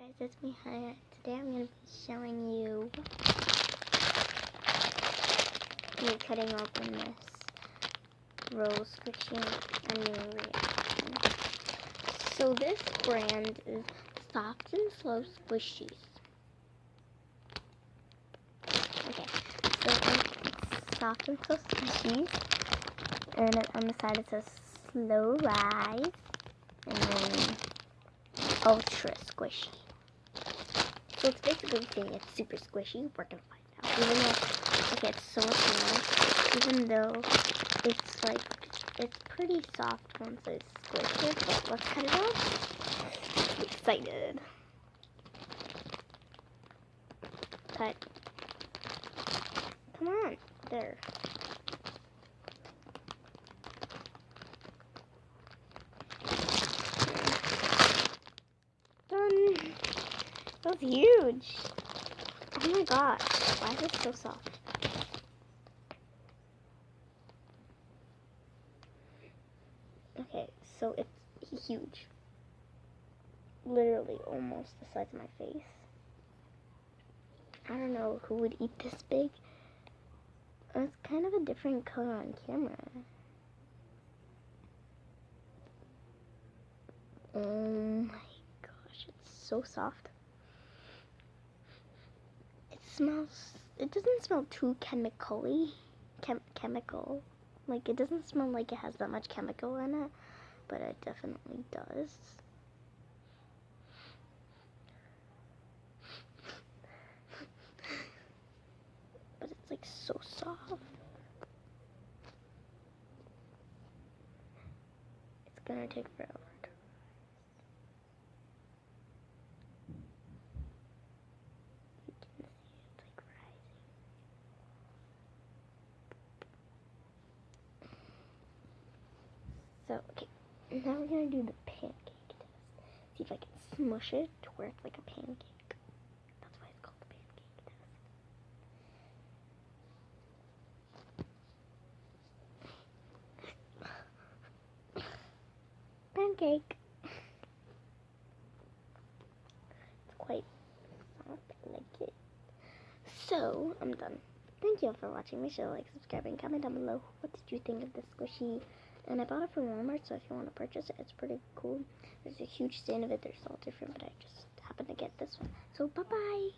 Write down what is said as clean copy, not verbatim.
guys, it's me, Hannah. Today I'm going to be showing you me cutting open this Rose Squishy and new reaction. So this brand is Soft and Slow Squishies. Okay, so it's Soft and Slow Squishies, and on the side it says Slow Rise, and then Ultra Squishy. So it's basically saying it's super squishy. We're gonna find out. Even though, okay, it's so small. Even though it's like, it's pretty soft once it's squished. But let's cut it off. I'm excited. Cut. Come on. There. Done. That was huge. Oh my gosh. Why is it so soft? Okay, so it's huge. Literally almost the size of my face. I don't know who would eat this big. It's kind of a different color on camera. Oh my gosh, it's so soft. It doesn't smell too chemical-y. Chemical. Like, it doesn't smell like it has that much chemical in it, but it definitely does. But it's like so soft. It's gonna take forever. So, okay, now we're going to do the pancake test. See if I can smush it to where it's like a pancake. That's why it's called the pancake test. Pancake. It's quite soft, I like it. So, I'm done. Thank you all for watching. Make sure to like, subscribe, and comment down below. What did you think of this squishy? And I bought it from Walmart, so if you want to purchase it, it's pretty cool. There's a huge stand of it. They're all different, but I just happened to get this one. So, bye-bye.